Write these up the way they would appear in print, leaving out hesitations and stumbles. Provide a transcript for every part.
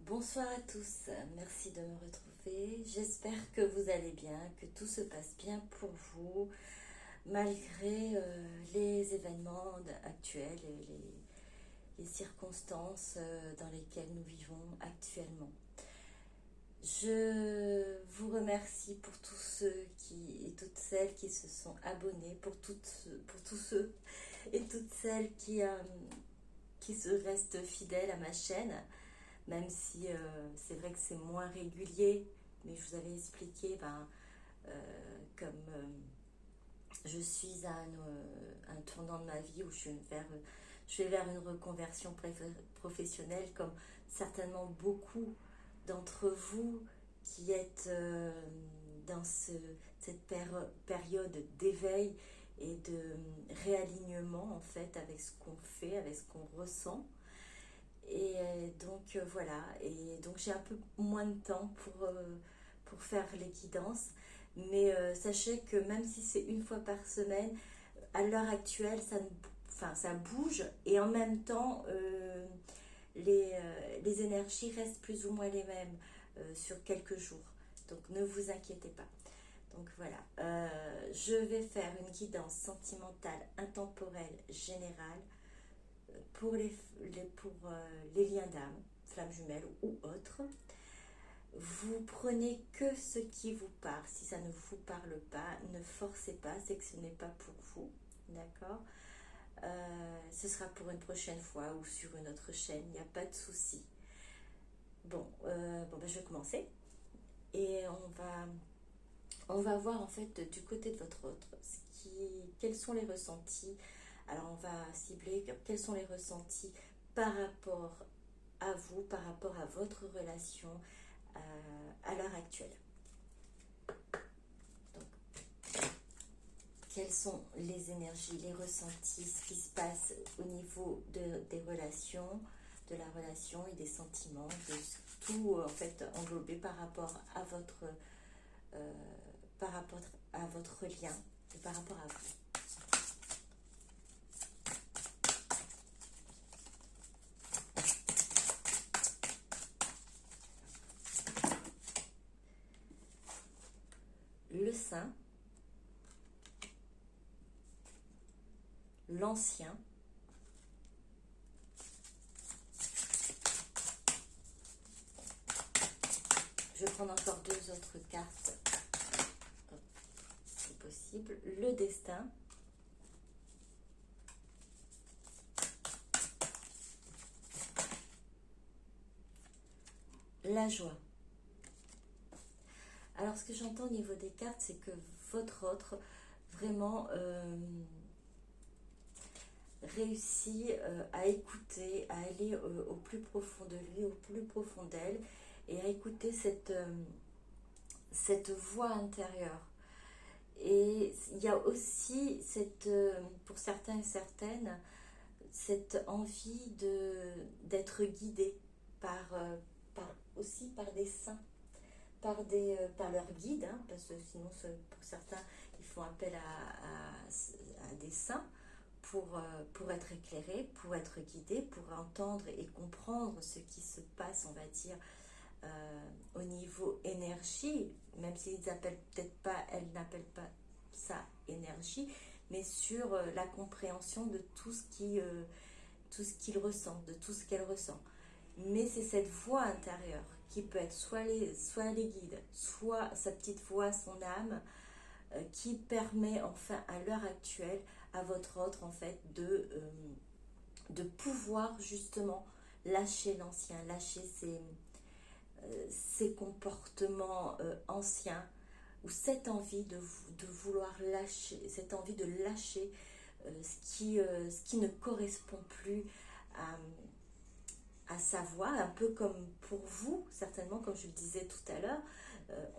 Bonsoir à tous, merci de me retrouver. J'espère que vous allez bien, que tout se passe bien pour vous, malgré les événements actuels et les circonstances dans lesquelles nous vivons actuellement. Je vous remercie pour tous ceux et toutes celles qui se sont abonnés, pour tous ceux et toutes celles qui se restent fidèles à ma chaîne. Même si c'est vrai que c'est moins régulier, mais je vous avais expliqué, comme je suis à un tournant de ma vie où je vais vers une reconversion professionnelle, comme certainement beaucoup d'entre vous qui êtes dans cette période d'éveil et de réalignement en fait avec ce qu'on fait, avec ce qu'on ressent. Et donc voilà, et donc j'ai un peu moins de temps pour faire les guidances, mais sachez que même si c'est une fois par semaine, à l'heure actuelle, ça bouge, et en même temps, les énergies restent plus ou moins les mêmes sur quelques jours. Donc ne vous inquiétez pas. Donc voilà, je vais faire une guidance sentimentale intemporelle générale pour les liens d'âme, flammes jumelles ou autres. Vous prenez que ce qui vous parle. Si ça ne vous parle pas, ne forcez pas, c'est que ce n'est pas pour vous. D'accord. Ce sera pour une prochaine fois ou sur une autre chaîne, il n'y a pas de souci. Bon, je vais commencer. Et on va voir en fait du côté de votre autre quels sont les ressentis. Alors on va cibler quels sont les ressentis par rapport à vous, par rapport à votre relation à l'heure actuelle. Donc, quelles sont les énergies, les ressentis, ce qui se passe au niveau des relations, de la relation et des sentiments, de tout en fait englobé par rapport à votre lien et par rapport à vous. Le saint, l'ancien, je vais prendre encore deux autres cartes, c'est possible, le destin, la joie. Alors ce que j'entends au niveau des cartes, c'est que votre autre vraiment réussit à écouter, à aller au plus profond de lui, au plus profond d'elle, et à écouter cette voix intérieure. Et il y a aussi pour certains et certaines, cette envie d'être guidé aussi par des saints, par leurs guides, hein, parce que sinon pour certains ils font appel à des saints pour être éclairés, pour être guidés, pour entendre et comprendre ce qui se passe, on va dire, au niveau énergie, même s'ils n'appellent peut-être pas, elles n'appellent pas ça énergie, mais sur la compréhension de tout ce qu'il ressent, de tout ce qu'elle ressent. Mais c'est cette voix intérieure qui peut être soit les guides, soit sa petite voix, son âme, qui permet enfin à l'heure actuelle à votre autre en fait de pouvoir justement lâcher l'ancien, lâcher ces comportements anciens, ou cette envie de vouloir lâcher, cette envie de lâcher ce qui ne correspond plus à sa voix, un peu comme pour vous, certainement, comme je le disais tout à l'heure,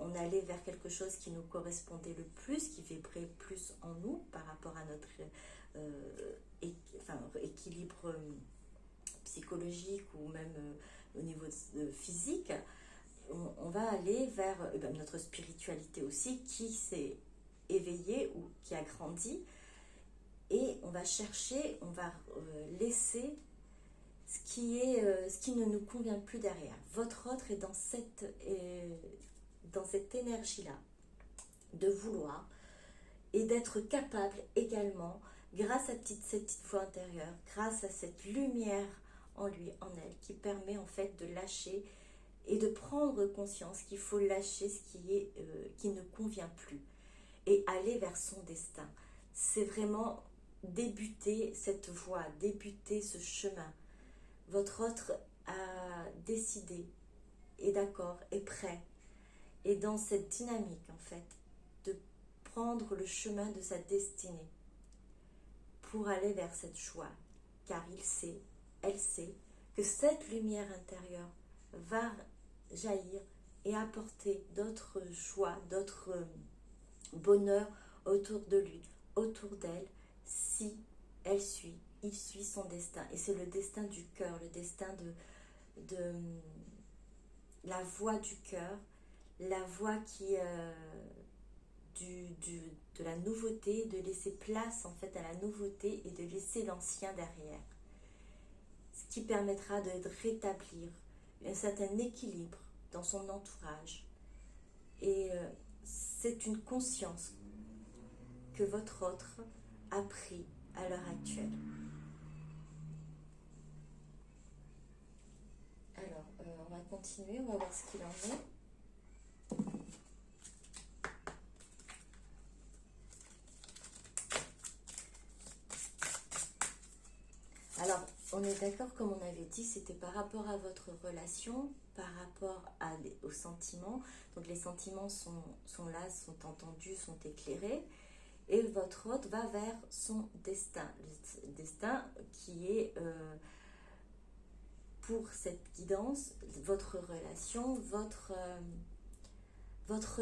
on allait vers quelque chose qui nous correspondait le plus, qui vibrait plus en nous par rapport à notre équilibre psychologique ou même au niveau physique. On va aller vers notre spiritualité aussi qui s'est éveillée ou qui a grandi, et on va chercher, on va laisser ce qui ne nous convient plus derrière. Votre autre est dans cette énergie-là de vouloir et d'être capable également, grâce à cette petite voix intérieure, grâce à cette lumière en lui, en elle, qui permet en fait de lâcher et de prendre conscience qu'il faut lâcher ce qui ne convient plus et aller vers son destin. C'est vraiment débuter cette voie, débuter ce chemin. Votre autre a décidé, est d'accord, est prêt, et dans cette dynamique en fait, de prendre le chemin de sa destinée pour aller vers cette joie, car il sait, elle sait, que cette lumière intérieure va jaillir et apporter d'autres joies, d'autres bonheurs autour de lui, autour d'elle, si il suit son destin. Et c'est le destin du cœur, le destin de la voix du cœur, la voix de la nouveauté, de laisser place en fait à la nouveauté et de laisser l'ancien derrière. Ce qui permettra de rétablir un certain équilibre dans son entourage. Et c'est une conscience que votre autre a pris à l'heure actuelle. Alors, on va continuer, on va voir ce qu'il en est. Alors, on est d'accord, comme on avait dit, c'était par rapport à votre relation, par rapport aux sentiments. Donc les sentiments sont là, sont entendus, sont éclairés. Et votre hôte va vers son destin. Le destin qui est, pour cette guidance, votre relation, votre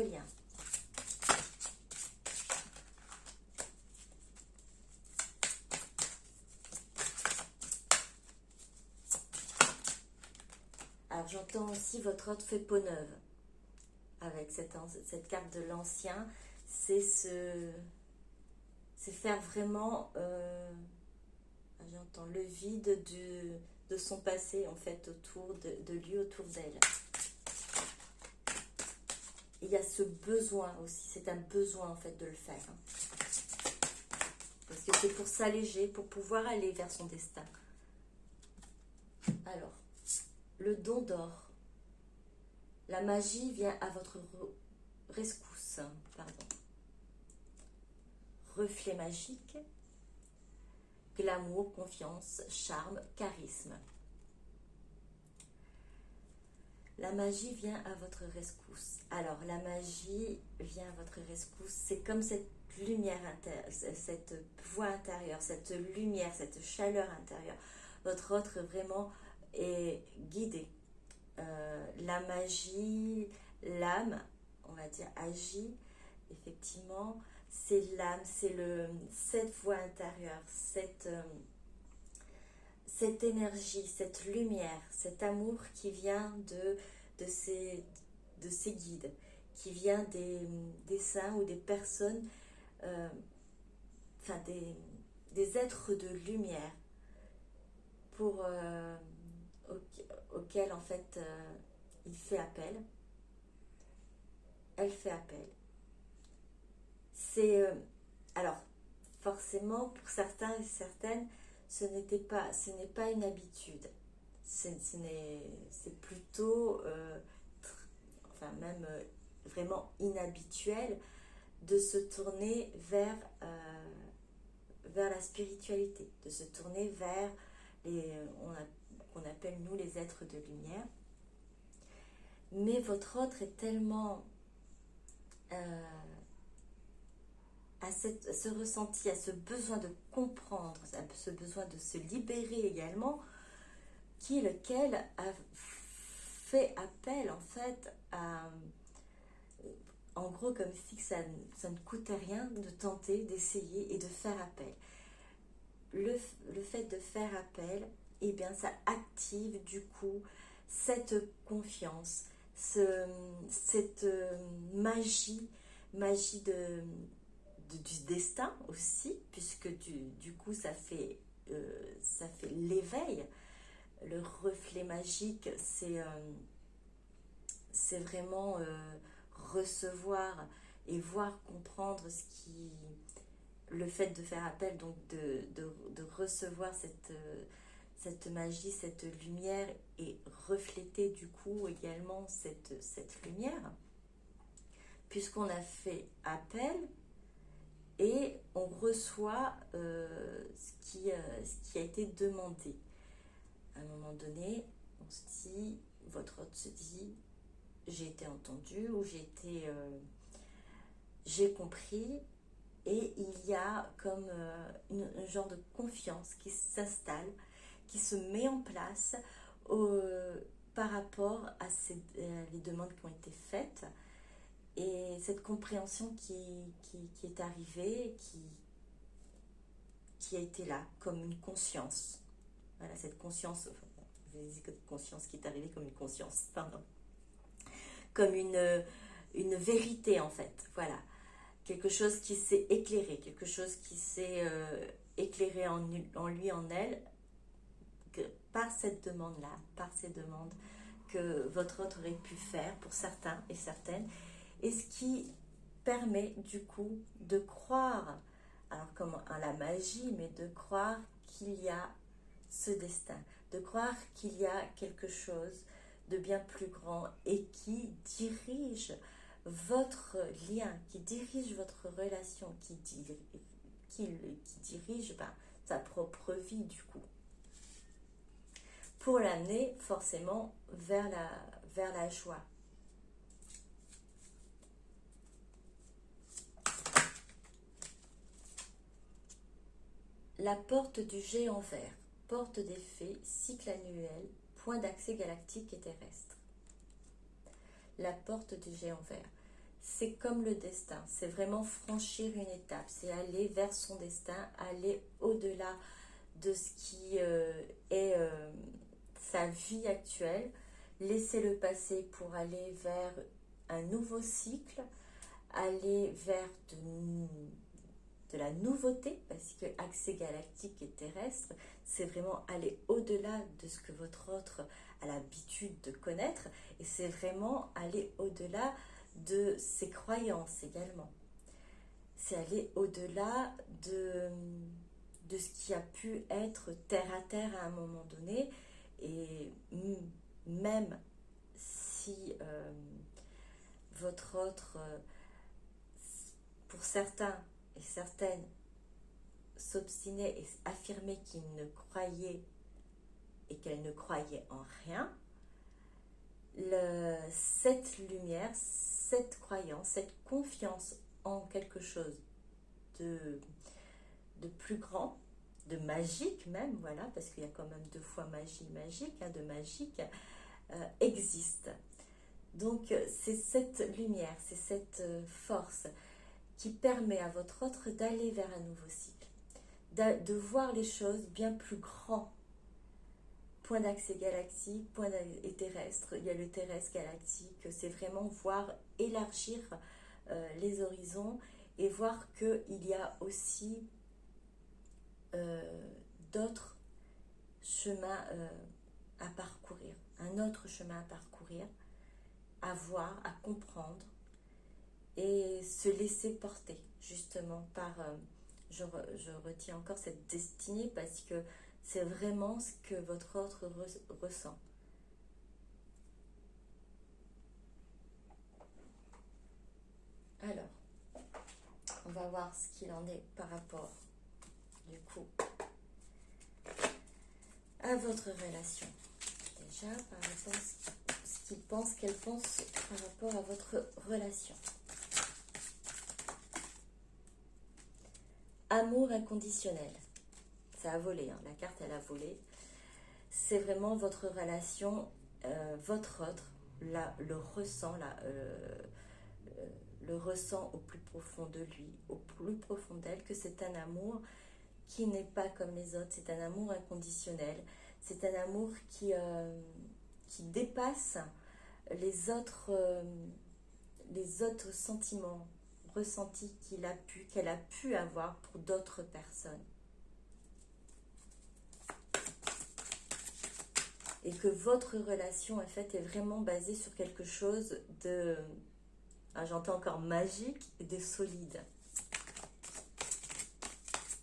lien. Alors j'entends aussi votre hôte fait peau neuve. Avec cette carte de l'ancien, c'est faire vraiment, j'entends le vide de son passé en fait autour de lui, autour d'elle. Il y a ce besoin aussi, c'est un besoin en fait de le faire. Parce que c'est pour s'alléger, pour pouvoir aller vers son destin. Alors, le don d'or. La magie vient à votre rescousse. Pardon. Reflet magique. Glamour, confiance, charme, charisme. La magie vient à votre rescousse. Alors, la magie vient à votre rescousse. C'est comme cette lumière intérieure, cette voix intérieure, cette lumière, cette chaleur intérieure. Votre autre vraiment est guidé. La magie, l'âme, on va dire, agit. Effectivement, c'est l'âme, c'est cette voix intérieure, cette énergie, cette lumière, cet amour qui vient de ces guides, qui vient des saints ou des personnes, enfin des êtres de lumière auxquels en fait il fait appel, elle fait appel. C'est alors forcément pour certains et certaines, ce n'est pas une habitude. C'est plutôt, enfin même vraiment inhabituel de se tourner vers la spiritualité, de se tourner vers qu'on appelle nous les êtres de lumière. Mais votre autre est tellement à ce ressenti, à ce besoin de comprendre, à ce besoin de se libérer également, lequel a fait appel en fait à, en gros comme si ça ne coûtait rien de tenter, d'essayer et de faire appel. Le fait de faire appel, eh bien ça active du coup cette confiance, cette magie du destin aussi, puisque du coup ça fait l'éveil le reflet magique, c'est vraiment recevoir et voir, comprendre le fait de faire appel, donc de recevoir cette magie, cette lumière et refléter du coup également cette lumière, puisqu'on a fait appel et on reçoit ce qui a été demandé. À un moment donné, on se dit, votre hôte se dit, j'ai été entendu ou j'ai compris, et il y a comme un genre de confiance qui s'installe, qui se met en place par rapport à les demandes qui ont été faites, et cette compréhension qui est arrivée, qui a été là comme une conscience. Voilà, cette conscience, je vais dire conscience qui est arrivée comme une conscience, pardon, comme une vérité en fait, voilà. Quelque chose qui s'est éclairé, quelque chose qui s'est éclairé en lui, en elle, par cette demande-là, par ces demandes que votre hôte aurait pu faire pour certains et certaines, et ce qui permet du coup de croire, alors comme à la magie, mais de croire qu'il y a ce destin, de croire qu'il y a quelque chose de bien plus grand et qui dirige votre lien, qui dirige votre relation, qui dirige sa propre vie du coup, pour l'amener forcément vers la joie. La porte du géant vert, porte des fées, cycle annuel, point d'accès galactique et terrestre. La porte du géant vert, c'est comme le destin, c'est vraiment franchir une étape, c'est aller vers son destin, aller au-delà de ce qui est sa vie actuelle, laisser le passé pour aller vers un nouveau cycle, aller vers de la nouveauté, parce que accès galactique et terrestre, c'est vraiment aller au-delà de ce que votre autre a l'habitude de connaître, et c'est vraiment aller au-delà de ses croyances également. C'est aller au-delà de ce qui a pu être terre à terre à un moment donné, et même si votre autre, pour certains et certaines, s'obstinait et affirmait qu'il ne croyait et qu'elle ne croyait en rien, cette lumière, cette croyance, cette confiance en quelque chose de plus grand, de magique même, voilà, parce qu'il y a quand même deux fois magie, magique, hein, de magique, existe. Donc c'est cette lumière, c'est cette force qui permet à votre autre d'aller vers un nouveau cycle, de voir les choses bien plus grand. Point d'accès galactique, point d'accès terrestre, il y a le terrestre galactique, c'est vraiment voir élargir les horizons et voir qu'il y a aussi d'autres chemins à parcourir, un autre chemin à parcourir, à voir, à comprendre et se laisser porter justement par, je retiens encore cette destinée parce que c'est vraiment ce que votre autre ressent. Alors, on va voir ce qu'il en est par rapport, du coup, à votre relation. Déjà, par rapport à ce qu'il pense, qu'elle pense par rapport à votre relation. Amour inconditionnel. Ça a volé, hein. La carte, elle a volé. C'est vraiment votre relation, votre autre, le ressent, le ressent au plus profond de lui, au plus profond d'elle, que c'est un amour qui n'est pas comme les autres, c'est un amour inconditionnel, c'est un amour qui dépasse les autres sentiments ressentis qu'elle a pu avoir pour d'autres personnes. et que votre relation en fait est vraiment basée sur quelque chose de, j'entends encore magique, et de solide.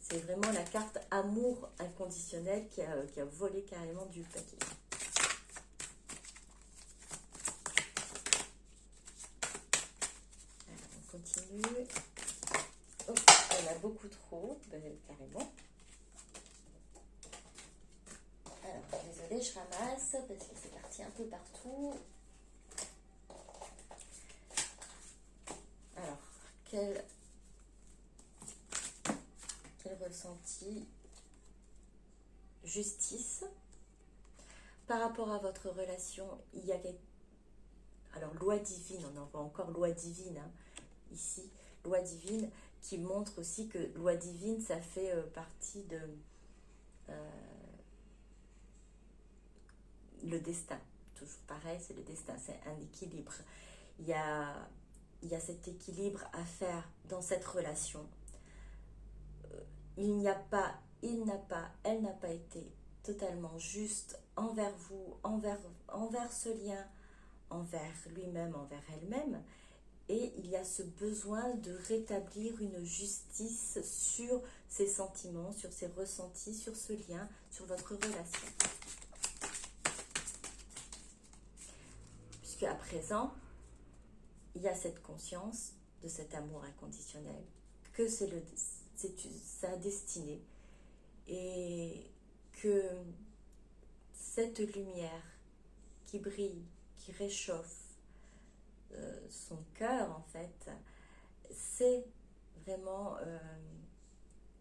C'est vraiment la carte amour inconditionnel qui a volé carrément du paquet. Alors, on continue. Oh, il y en a beaucoup trop, carrément. Alors, désolée, je ramasse parce que c'est parti un peu partout. Alors, quel ressenti? Justice. Par rapport à votre relation, il y a alors loi divine, on en voit encore loi divine hein, ici, loi divine qui montre aussi que loi divine, ça fait partie de le destin. Toujours pareil, c'est le destin, c'est un équilibre. Il y a cet équilibre à faire dans cette relation. Elle n'a pas été totalement juste envers vous, envers ce lien, envers lui-même, envers elle-même. Et il y a ce besoin de rétablir une justice sur ses sentiments, sur ses ressentis, sur ce lien, sur votre relation. Puisque à présent, il y a cette conscience de cet amour inconditionnel, que c'est sa destinée, et que cette lumière qui brille, qui réchauffe son cœur en fait, c'est vraiment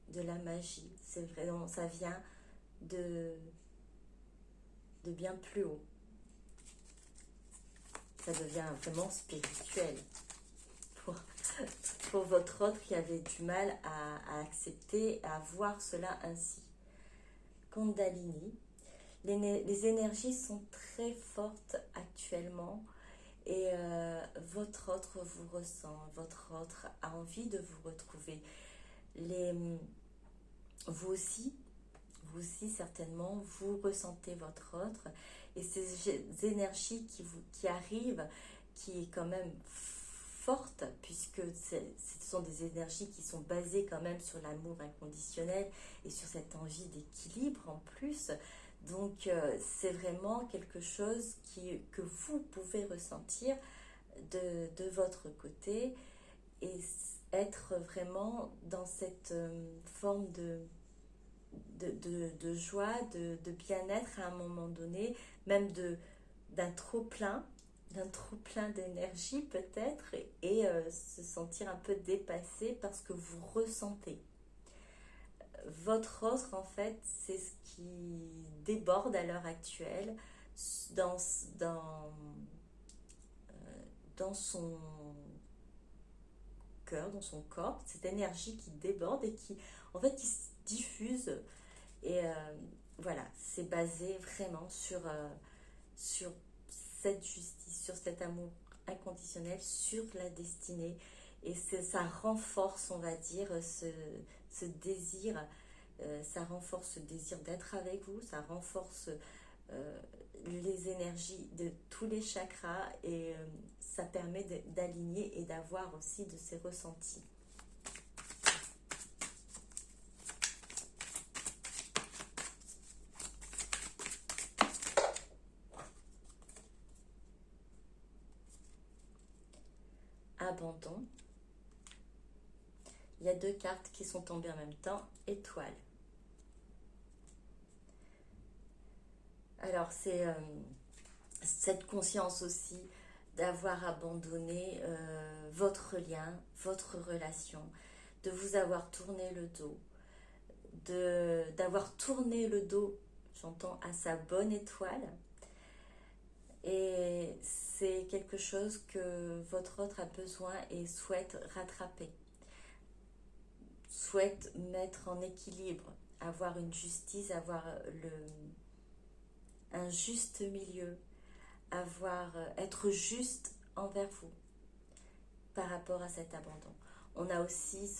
de la magie, c'est vraiment, ça vient de bien plus haut. Ça devient vraiment spirituel pour votre autre qui avait du mal à accepter, à voir cela ainsi. Kundalini, les énergies sont très fortes actuellement et votre autre vous ressent, votre autre a envie de vous retrouver. Vous aussi certainement, vous ressentez votre autre et ces énergies qui arrivent, qui est quand même forte, puisque ce sont des énergies qui sont basées quand même sur l'amour inconditionnel et sur cette envie d'équilibre en plus. Donc c'est vraiment quelque chose que vous pouvez ressentir de votre côté et être vraiment dans cette forme de joie, de bien-être à un moment donné, même d'un trop-plein d'énergie peut-être, et se sentir un peu dépassé parce que vous ressentez. Votre autre, en fait, c'est ce qui déborde à l'heure actuelle dans son cœur, dans son corps, cette énergie qui déborde et qui, en fait, qui se diffuse. Et voilà, c'est basé vraiment sur cette justice, sur cet amour inconditionnel, sur la destinée. Et ça renforce, on va dire, ce désir, ça renforce ce désir d'être avec vous, ça renforce les énergies de tous les chakras et ça permet d'aligner et d'avoir aussi de ces ressentis. Abandon. Il y a deux cartes qui sont tombées en même temps. Étoile. Alors c'est cette conscience aussi d'avoir abandonné votre lien, votre relation, de vous avoir tourné le dos, d'avoir tourné le dos, j'entends, à sa bonne étoile. Et c'est quelque chose que votre autre a besoin et souhaite rattraper, souhaite mettre en équilibre, avoir une justice, avoir un juste milieu, être juste envers vous par rapport à cet abandon. On a aussi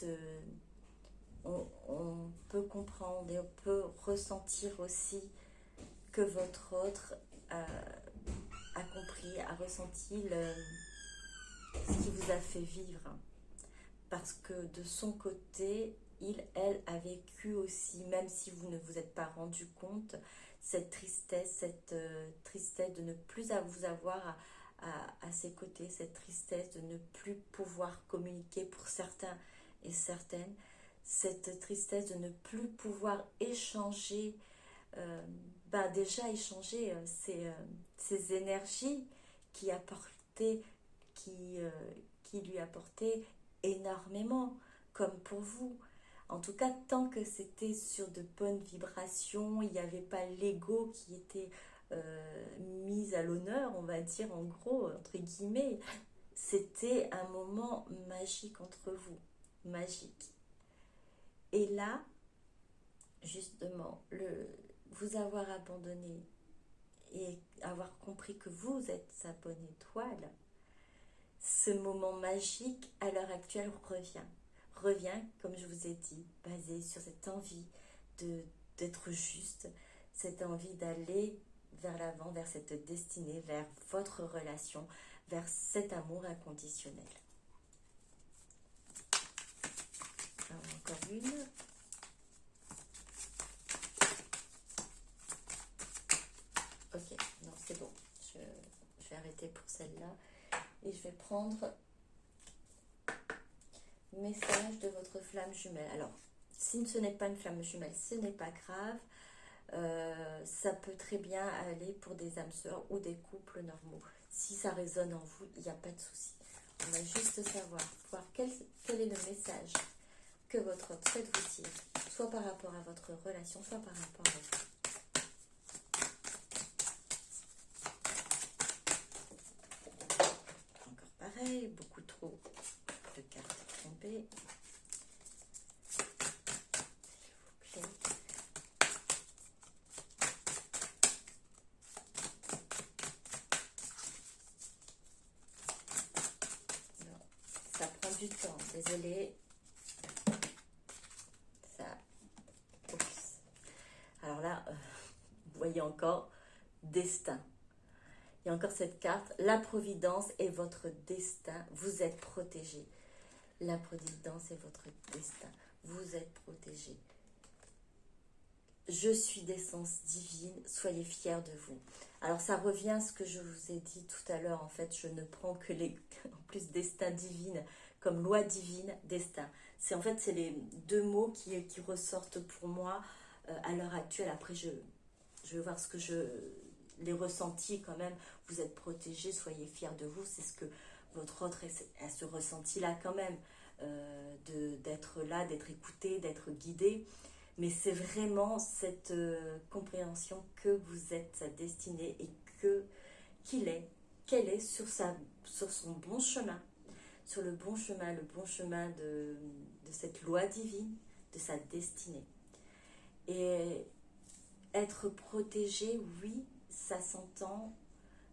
on peut comprendre et on peut ressentir aussi que votre autre a compris, a ressenti ce qui vous a fait vivre. Parce que de son côté, elle a vécu aussi, même si vous ne vous êtes pas rendu compte, cette tristesse de ne plus vous avoir à ses côtés, cette tristesse de ne plus pouvoir communiquer pour certains et certaines, cette tristesse de ne plus pouvoir échanger, déjà échanger ces énergies qui apportaient, qui, euh, qui lui apportaient énormément, comme pour vous. En tout cas, tant que c'était sur de bonnes vibrations, il n'y avait pas l'ego qui était mis à l'honneur, on va dire en gros, entre guillemets. C'était un moment magique entre vous, magique. Et là, justement, vous avoir abandonné et avoir compris que vous êtes sa bonne étoile, ce moment magique à l'heure actuelle revient, comme je vous ai dit, basé sur cette envie d'être juste, cette envie d'aller vers l'avant, vers cette destinée, vers votre relation, vers cet amour inconditionnel. Alors, encore une. Ok, non, c'est bon. Je vais arrêter pour celle-là. Et je vais prendre message de votre flamme jumelle. Alors, si ce n'est pas une flamme jumelle, ce n'est pas grave. Ça peut très bien aller pour des âmes sœurs ou des couples normaux. Si ça résonne en vous, il n'y a pas de souci. On va juste voir quel est le message que votre hôte souhaite vous dire, soit par rapport à votre relation, soit par rapport à vous. Encore pareil, beaucoup trop de cartes trompées. S'il vous plaît. Non, ça prend du temps, désolée. Ça. Oups. Alors là, vous voyez encore destin. Il y a encore cette carte, la providence est votre destin, vous êtes protégé. La providence est votre destin, vous êtes protégé. Je suis d'essence divine, soyez fiers de vous. Alors ça revient à ce que je vous ai dit tout à l'heure, en fait, je ne prends que en plus destin divine, comme loi divine, destin. C'est les deux mots qui ressortent pour moi à l'heure actuelle. Après, je vais voir ce que les ressentis quand même. Vous êtes protégés, soyez fiers de vous. C'est ce que votre autre a ce ressenti-là quand même, d'être là, d'être écouté, d'être guidé. Mais c'est vraiment cette compréhension que vous êtes sa destinée et qu'elle est sur son bon chemin, sur le bon chemin de cette loi divine, de sa destinée. Et être protégé, oui, ça s'entend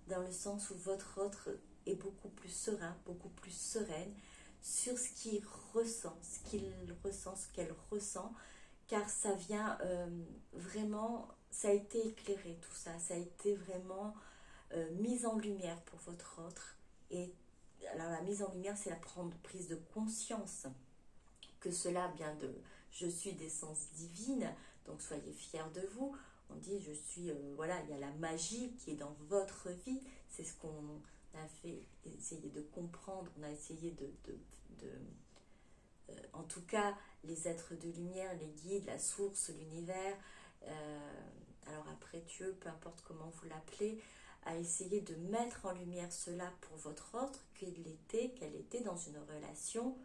dans le sens où votre autre est beaucoup plus serein, beaucoup plus sereine sur ce qu'il ressent, ce qu'elle ressent, car ça vient vraiment, ça a été éclairé tout ça, ça a été vraiment mis en lumière pour votre autre. Et alors la mise en lumière, c'est la prise de conscience que cela vient de je suis d'essence divine, donc soyez fiers de vous. On dit je suis, voilà, il y a la magie qui est dans votre vie, c'est ce qu'on a fait, essayer de comprendre, on a essayé en tout cas, les êtres de lumière, les guides, la source, l'univers, alors après Dieu, peu importe comment vous l'appelez, a essayé de mettre en lumière cela pour votre autre, qu'elle était dans une relation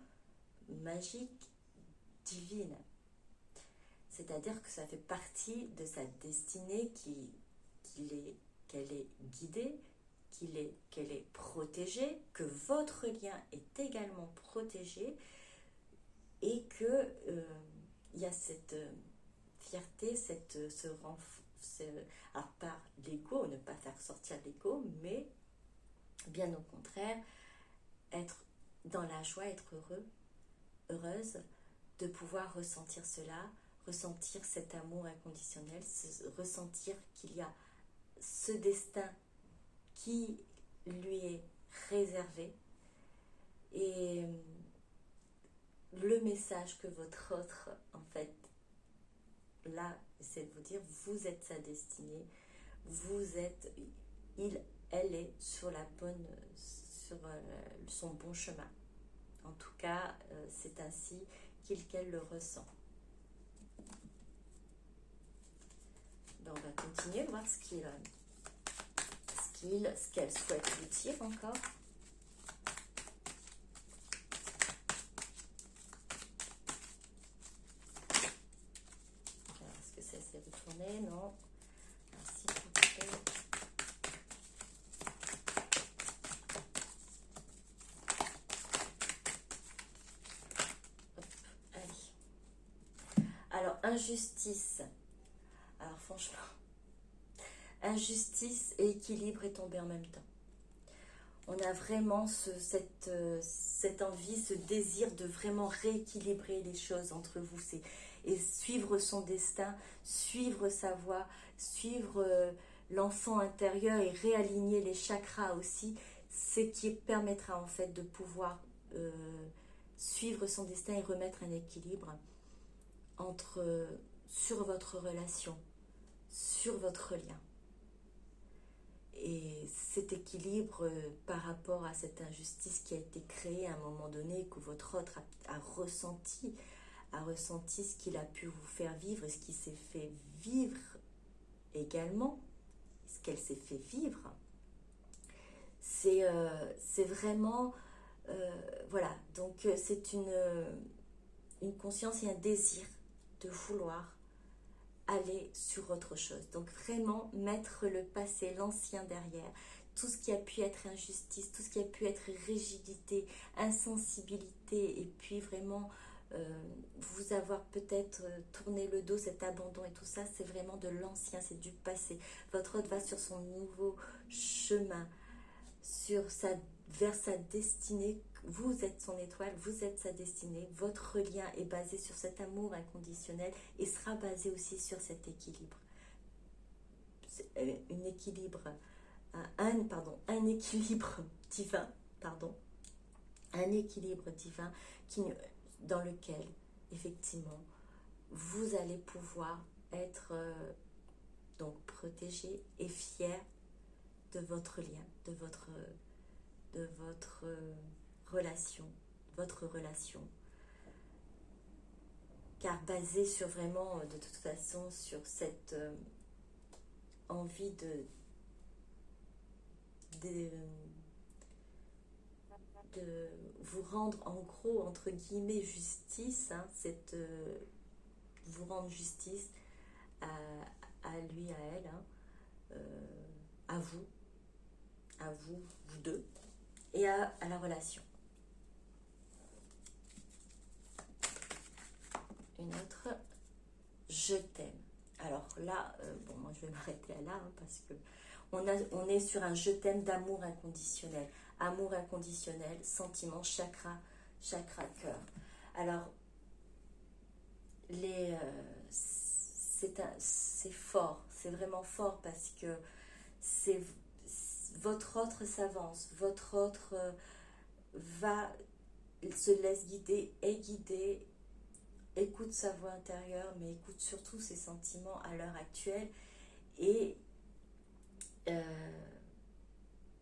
magique, divine. C'est-à-dire que ça fait partie de sa destinée qu'elle est guidée, qu'elle est protégée, que votre lien est également protégé, et que il y a cette fierté, alors pas l'ego, ne pas faire sortir l'ego, mais bien au contraire, être dans la joie, être heureuse de pouvoir ressentir cela, ressentir cet amour inconditionnel, ressentir qu'il y a ce destin qui lui est réservé. Et le message que votre autre, en fait, là, c'est de vous dire, vous êtes sa destinée, vous êtes, elle est sur la bonne, sur son bon chemin. En tout cas, c'est ainsi qu'elle le ressent. Ben, on va continuer, voir ce qu'elle souhaite vous dire encore. Est-ce que ça s'est retourné? Non. Ainsi que alors, injustice. Alors, franchement, injustice et équilibre est tombé en même temps. On a vraiment cette envie, ce désir de vraiment rééquilibrer les choses entre vous. Et suivre son destin, suivre sa voie, suivre l'enfant intérieur et réaligner les chakras aussi. C'est qui permettra en fait de pouvoir suivre son destin et remettre un équilibre sur votre relation, sur votre lien. Et cet équilibre par rapport à cette injustice qui a été créée à un moment donné, que votre autre a ressenti ce qu'il a pu vous faire vivre et ce qui s'est fait vivre également, ce qu'elle s'est fait vivre, c'est vraiment, voilà, donc c'est une conscience et un désir de vouloir aller sur autre chose. Donc vraiment mettre le passé, l'ancien derrière, tout ce qui a pu être injustice, tout ce qui a pu être rigidité, insensibilité, et puis vraiment vous avoir peut-être tourné le dos, cet abandon et tout ça, c'est vraiment de l'ancien, c'est du passé. Votre hôte va sur son nouveau chemin, vers sa destinée. Vous êtes son étoile, vous êtes sa destinée. Votre lien est basé sur cet amour inconditionnel et sera basé aussi sur cet équilibre. Un équilibre divin, un équilibre divin dans lequel, effectivement, vous allez pouvoir être donc protégé et fier de votre lien, de votre relation, car basé sur vraiment, de toute façon, sur cette envie de vous rendre, en gros, entre guillemets, justice, hein, vous rendre justice à lui, à elle, hein, à vous deux, et à la relation. Une autre, je t'aime. Alors là, bon, moi je vais m'arrêter là, hein, parce que on est sur un je t'aime d'amour inconditionnel. Amour inconditionnel, sentiment, chakra cœur. Alors, c'est fort, c'est vraiment fort, parce que votre autre s'avance, votre autre se laisse guider, est guidé, écoute sa voix intérieure, mais écoute surtout ses sentiments à l'heure actuelle, et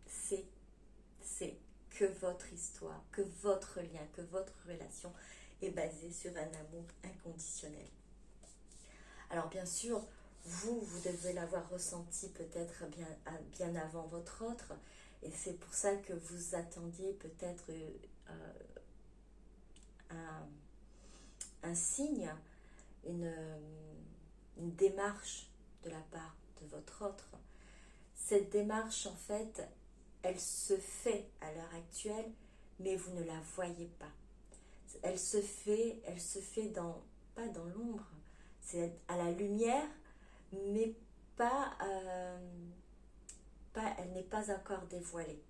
c'est que votre histoire, que votre lien, que votre relation est basée sur un amour inconditionnel. Alors bien sûr, vous devez l'avoir ressenti peut-être bien avant votre autre, et c'est pour ça que vous attendiez peut-être un signe, une démarche de la part de votre autre. Cette démarche, en fait, elle se fait à l'heure actuelle, mais vous ne la voyez pas. Elle se fait pas dans l'ombre, c'est à la lumière, mais elle n'est pas encore dévoilée.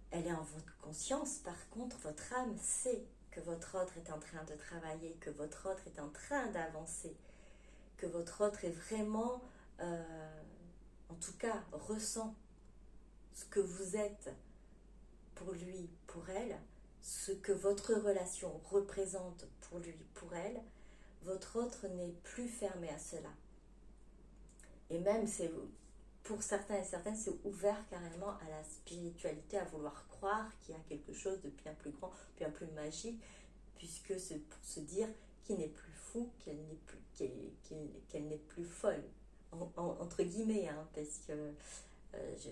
Elle est en votre conscience. Par contre, votre âme sait que votre autre est en train de travailler, que votre autre est en train d'avancer, que votre autre est vraiment en tout cas, ressent ce que vous êtes pour lui, pour elle, ce que votre relation représente pour lui, pour elle, votre autre n'est plus fermé à cela. Et même, c'est pour certains et certaines, c'est ouvert carrément à la spiritualité, à vouloir croire qu'il y a quelque chose de bien plus grand, bien plus magique, puisque c'est pour se dire qu'il n'est plus fou, qu'elle n'est plus, qu'elle n'est plus folle, entre guillemets, hein, parce que je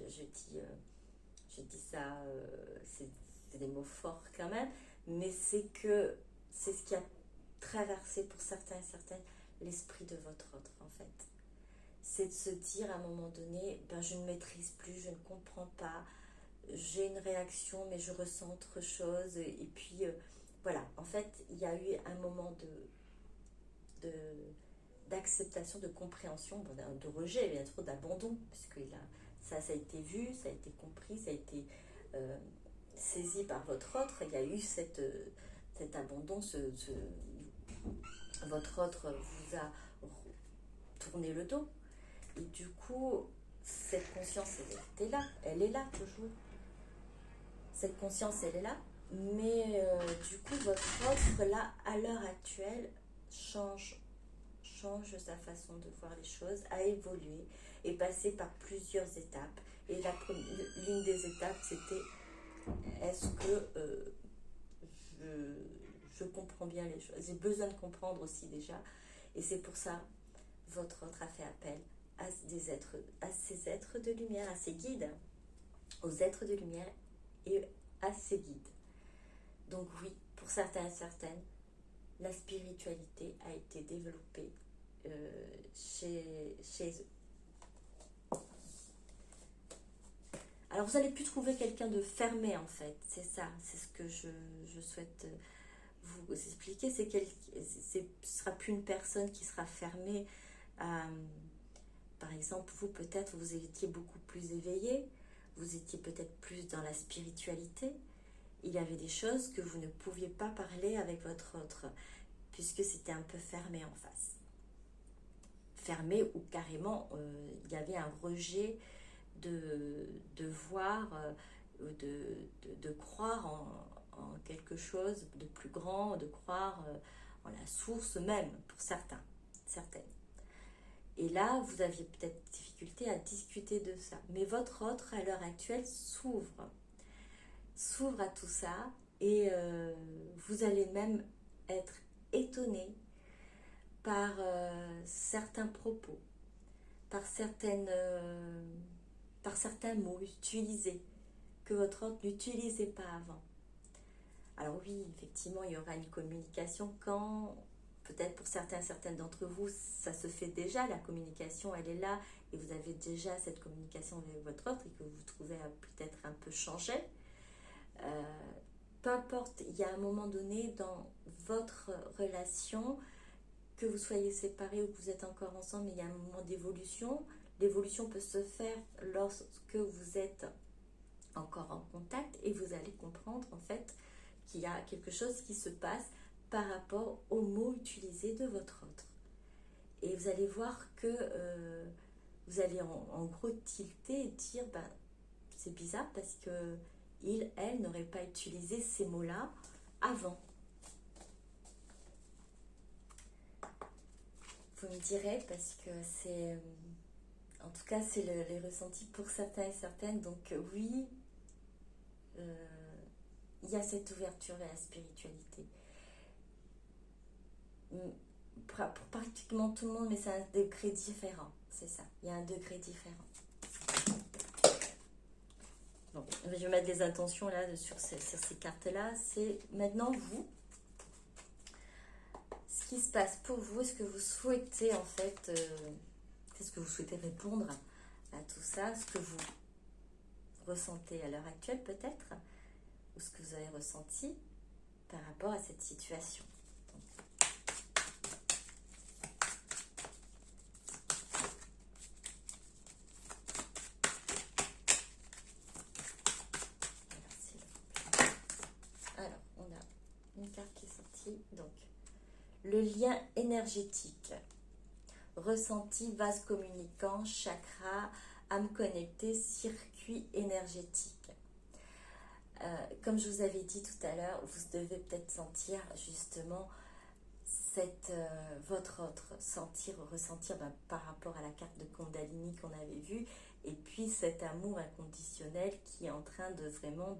dis ça, c'est des mots forts quand même, mais c'est que c'est ce qui a traversé pour certains et certaines l'esprit de votre autre, en fait. C'est de se dire à un moment donné, ben, je ne maîtrise plus, je ne comprends pas, j'ai une réaction mais je ressens autre chose, et puis voilà, en fait il y a eu un moment de d'acceptation, de compréhension, bon, de rejet, bien trop d'abandon, puisque ça a été vu, ça a été compris, ça a été saisi par votre autre, il y a eu cet abandon, votre autre vous a tourné le dos, et du coup cette conscience elle est là toujours, cette conscience elle est là, mais du coup votre autre là à l'heure actuelle change sa façon de voir les choses, a évolué, est passé par plusieurs étapes, et l'une des étapes c'était est-ce que je comprends bien les choses, j'ai besoin de comprendre aussi déjà, et c'est pour ça votre autre a fait appel à ces êtres de lumière, à ces guides, aux êtres de lumière et à ces guides. Donc oui, pour certains et certaines, la spiritualité a été développée chez eux. Alors vous n'allez plus trouver quelqu'un de fermé en fait, c'est ça, c'est ce que je souhaite vous expliquer, ce ne sera plus une personne qui sera fermée à, par exemple, vous peut-être vous étiez beaucoup plus éveillé, vous étiez peut-être plus dans la spiritualité, il y avait des choses que vous ne pouviez pas parler avec votre autre, puisque c'était un peu fermé en face. Fermé ou carrément, il y avait un rejet de voir, de croire en quelque chose de plus grand, de croire en la source même, pour certaines. Et là, vous aviez peut-être difficulté à discuter de ça. Mais votre autre, à l'heure actuelle, s'ouvre à tout ça, et vous allez même être étonné par certains propos, par certains mots utilisés que votre autre n'utilisait pas avant. Alors oui, effectivement, il y aura une communication quand, peut-être pour certaines d'entre vous, ça se fait déjà, la communication, elle est là, et vous avez déjà cette communication avec votre autre, et que vous trouvez peut-être un peu changé. Peu importe, il y a un moment donné dans votre relation, que vous soyez séparés ou que vous êtes encore ensemble, mais il y a un moment d'évolution. L'évolution peut se faire lorsque vous êtes encore en contact, et vous allez comprendre en fait qu'il y a quelque chose qui se passe par rapport aux mots utilisés de votre autre. Et vous allez voir que vous allez en gros tilter et dire ben, c'est bizarre parce que elle n'aurait pas utilisé ces mots-là avant. Vous me direz, parce que c'est... En tout cas, c'est les ressentis pour certains et certaines. Donc oui, il y a cette ouverture à la spiritualité. Pour pratiquement tout le monde, mais c'est un degré différent. C'est ça, il y a un degré différent. Bon, je vais mettre des intentions là sur ces cartes-là. C'est maintenant vous. Ce qui se passe pour vous, est-ce que vous souhaitez en fait... Est-ce que vous souhaitez répondre à tout ça, ce que vous ressentez à l'heure actuelle peut-être, ou ce que vous avez ressenti par rapport à cette situation. Alors, on a une carte qui est sortie, donc le lien énergétique. Ressenti, vase communicant, chakra, à me connecter, circuit énergétique. Comme je vous avais dit tout à l'heure, vous devez peut-être sentir justement votre autre, ressentir par rapport à la carte de Kundalini qu'on avait vue, et puis cet amour inconditionnel qui est en train de vraiment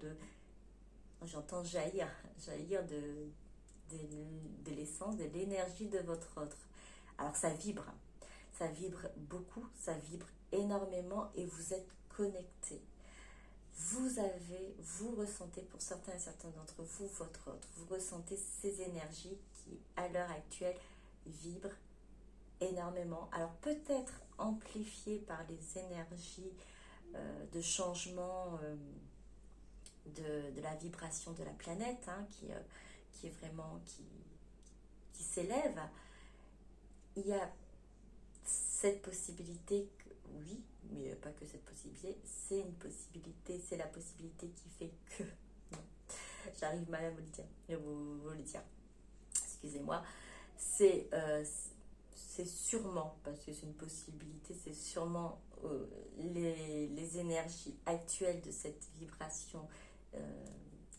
j'entends jaillir de l'essence, de l'énergie de votre autre. Alors ça vibre beaucoup, ça vibre énormément et vous êtes connecté. Vous ressentez pour certains d'entre vous, votre autre, vous ressentez ces énergies qui, à l'heure actuelle, vibrent énormément. Alors peut-être amplifiées par les énergies de changement de la vibration de la planète, hein, qui est vraiment, qui s'élève. Il y a cette possibilité, oui, mais pas que cette possibilité, c'est une possibilité, c'est la possibilité qui fait que, non, j'arrive mal à vous le dire, excusez-moi, c'est sûrement, parce que c'est une possibilité, c'est sûrement les énergies actuelles de cette vibration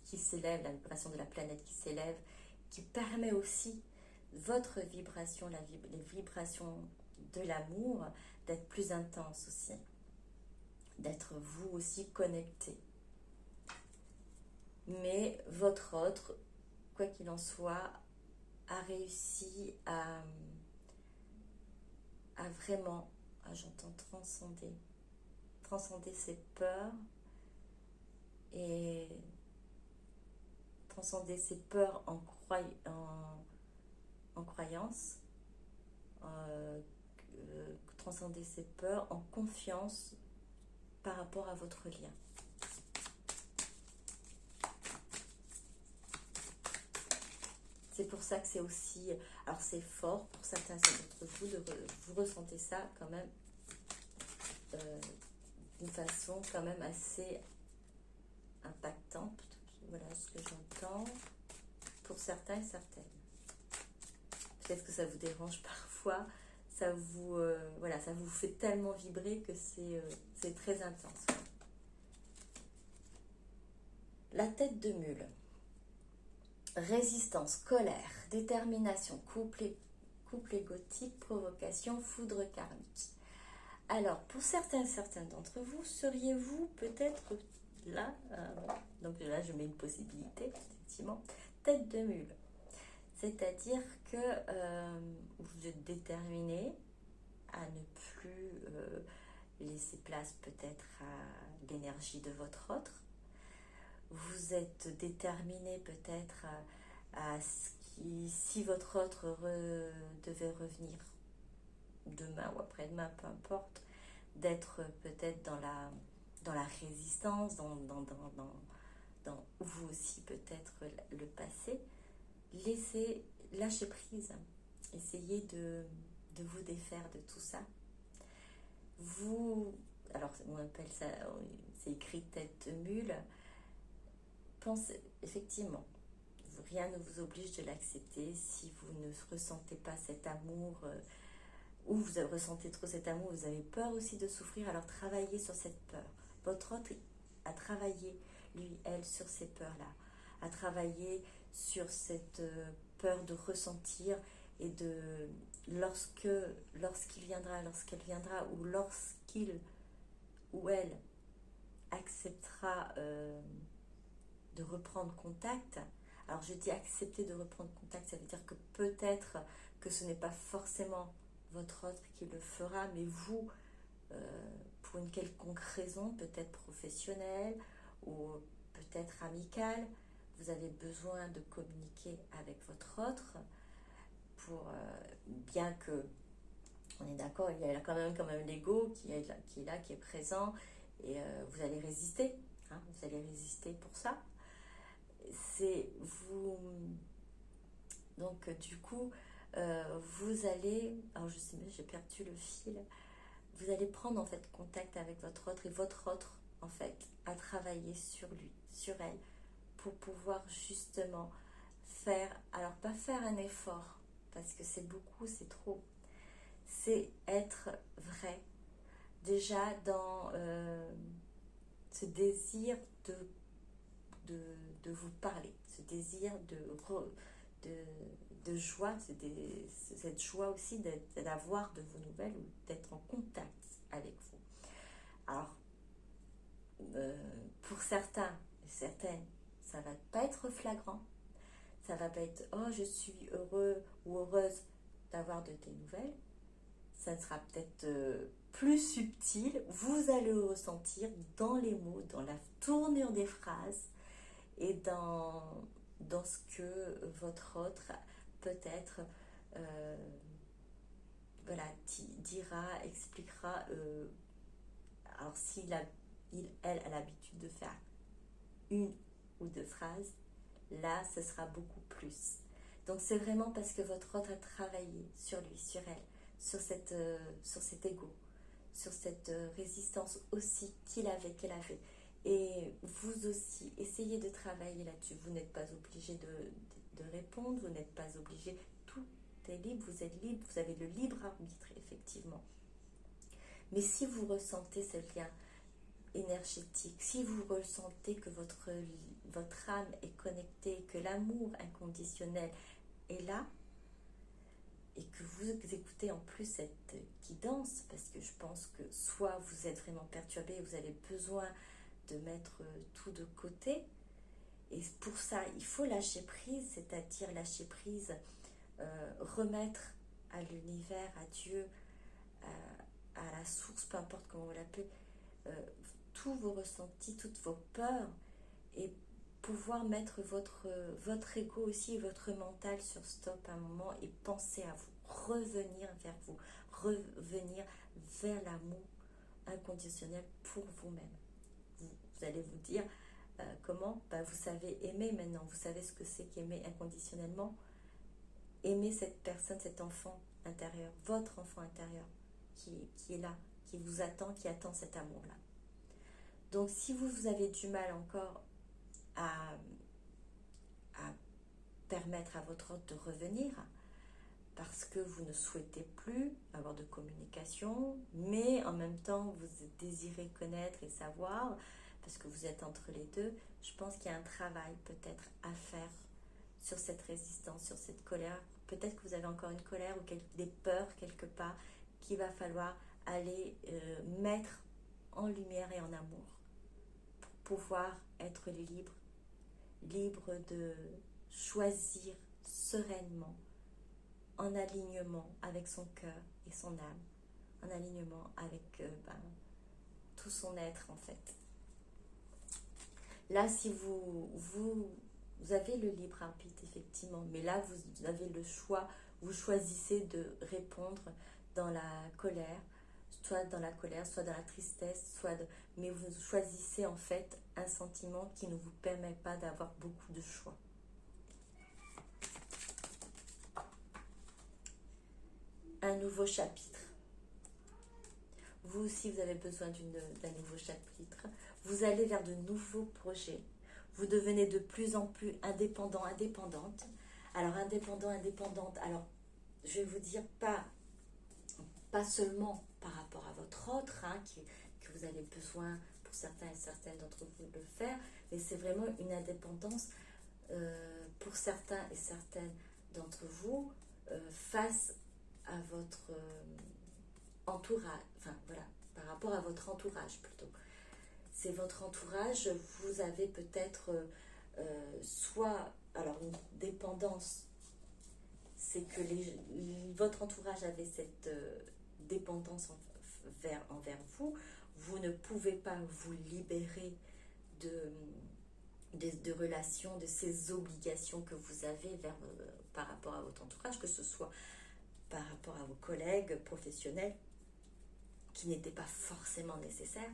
qui s'élève, la vibration de la planète qui s'élève, qui permet aussi votre vibration, les vibrations de l'amour, d'être plus intense aussi, d'être vous aussi connecté. Mais votre autre, quoi qu'il en soit, a réussi à vraiment, j'entends transcender ses peurs et transcender ses peurs en croyance, transcender ses peurs en confiance par rapport à votre lien. C'est pour ça que c'est aussi, alors c'est fort pour certains d'entre vous, vous ressentez ça quand même d'une façon quand même assez impactante. Voilà ce que j'entends pour certains et certaines. Peut-être que ça vous dérange parfois, ça vous, voilà, ça vous fait tellement vibrer que c'est très intense. La tête de mule. Résistance, colère, détermination, couple égotique, provocation, foudre karmique. Alors, pour certains d'entre vous, seriez-vous peut-être là, donc là je mets une possibilité, effectivement, tête de mule. C'est-à-dire que vous êtes déterminé à ne plus laisser place peut-être à l'énergie de votre autre. Vous êtes déterminé peut-être à ce qui, si votre autre devait revenir demain ou après-demain, peu importe, d'être peut-être dans la résistance, dans vous aussi peut-être le passé. Lâcher prise, essayez de vous défaire de tout ça. Alors on appelle ça, c'est écrit tête de mule. Pensez, effectivement, rien ne vous oblige de l'accepter si vous ne ressentez pas cet amour, ou vous ressentez trop cet amour, vous avez peur aussi de souffrir, alors travaillez sur cette peur. Votre autre a travaillé, lui, elle, sur ces peurs-là, a travaillé sur cette peur de ressentir et de lorsqu'il viendra, lorsqu'elle viendra, ou lorsqu'il ou elle acceptera de reprendre contact. Alors je dis accepter de reprendre contact, ça veut dire que peut-être que ce n'est pas forcément votre autre qui le fera, mais vous, pour une quelconque raison, peut-être professionnelle ou peut-être amicale, vous avez besoin de communiquer avec votre autre pour, bien que, on est d'accord, il y a quand même l'ego qui est là, qui est présent, et vous allez résister, hein, vous allez résister pour ça. C'est vous, donc du coup, vous allez, alors je sais, j'ai perdu le fil, vous allez prendre en fait contact avec votre autre, et votre autre en fait a travaillé sur lui, sur elle, pour pouvoir justement faire, alors pas faire un effort, parce que c'est beaucoup, c'est trop, c'est être vrai, déjà dans ce désir de vous parler, ce désir de joie, cette joie aussi d'avoir de vos nouvelles ou d'être en contact avec vous. Alors, pour certains et certaines, ça va pas être flagrant, ça va pas être oh je suis heureux ou heureuse d'avoir de tes nouvelles, ça sera peut-être plus subtil, vous allez le ressentir dans les mots, dans la tournure des phrases et dans ce que votre autre peut-être voilà, dira, expliquera. Alors elle a l'habitude de faire une ou deux phrases, là ce sera beaucoup plus. Donc c'est vraiment parce que votre autre a travaillé sur lui, sur elle, sur cet ego, sur cette résistance aussi qu'elle avait. Et vous aussi, essayez de travailler là-dessus. Vous n'êtes pas obligé de répondre, vous n'êtes pas obligé. Tout est libre, vous êtes libre, vous avez le libre arbitre, effectivement. Mais si vous ressentez ce lien énergétique, si vous ressentez que votre âme est connectée, que l'amour inconditionnel est là, et que vous écoutez en plus cette guidance, parce que je pense que soit vous êtes vraiment perturbé, vous avez besoin de mettre tout de côté, et pour ça il faut lâcher prise, c'est-à-dire lâcher prise, remettre à l'univers, à Dieu, à la source, peu importe comment vous l'appelez, tous vos ressentis, toutes vos peurs, et pouvoir mettre votre ego aussi, votre mental sur stop à un moment et penser à vous, revenir vers vous, revenir vers l'amour inconditionnel pour vous-même. Vous allez vous dire comment vous savez aimer maintenant, vous savez ce que c'est qu'aimer inconditionnellement. Aimer cette personne, cet enfant intérieur, votre enfant intérieur qui est là, qui vous attend, qui attend cet amour-là. Donc si vous avez du mal encore à permettre à votre hôte de revenir parce que vous ne souhaitez plus avoir de communication, mais en même temps vous désirez connaître et savoir, parce que vous êtes entre les deux, je pense qu'il y a un travail peut-être à faire sur cette résistance, sur cette colère. Peut-être que vous avez encore une colère ou des peurs quelque part qu'il va falloir aller mettre en lumière et en amour pour pouvoir être libre de choisir sereinement, en alignement avec son cœur et son âme, en alignement avec tout son être en fait. Là, si vous avez le libre arbitre effectivement, mais là vous avez le choix, vous choisissez de répondre dans la colère, soit dans la colère, soit dans la tristesse, mais vous choisissez en fait un sentiment qui ne vous permet pas d'avoir beaucoup de choix. Un nouveau chapitre. Vous aussi, vous avez besoin d'un nouveau chapitre. Vous allez vers de nouveaux projets. Vous devenez de plus en plus indépendant, indépendante. Alors, indépendant, indépendante, alors, je vais vous dire, pas seulement par rapport à votre autre, que vous avez besoin, pour certains et certaines d'entre vous, de le faire, mais c'est vraiment une indépendance pour certains et certaines d'entre vous face à votre entourage, enfin voilà, par rapport à votre entourage plutôt. C'est votre entourage, vous avez peut-être soit, alors une dépendance, c'est que votre entourage avait cette dépendance envers vous, vous ne pouvez pas vous libérer de relations, de ces obligations que vous avez par rapport à votre entourage, que ce soit par rapport à vos collègues professionnels, qui n'étaient pas forcément nécessaires,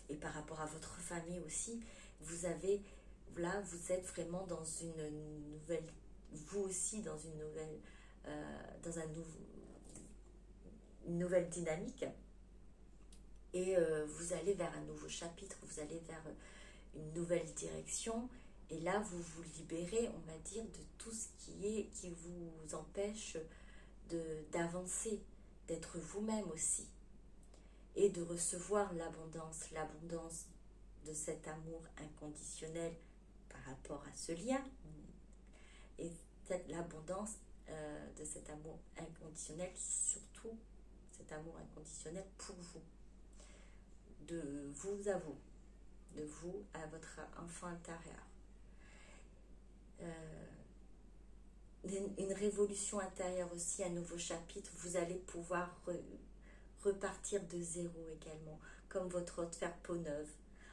et par rapport à votre famille aussi, vous êtes vraiment dans une nouvelle, vous aussi dans une nouvelle, une nouvelle dynamique, et vous allez vers un nouveau chapitre, vous allez vers une nouvelle direction, et là vous vous libérez, on va dire, de tout ce qui vous empêche d'avancer, d'être vous-même aussi. et de recevoir l'abondance de cet amour inconditionnel par rapport à ce lien, et l'abondance de cet amour inconditionnel, surtout cet amour inconditionnel pour vous, de vous à vous, de vous à votre enfant intérieur. Une révolution intérieure aussi, un nouveau chapitre, vous allez pouvoir repartir de zéro également, comme votre hôte faire peau neuve.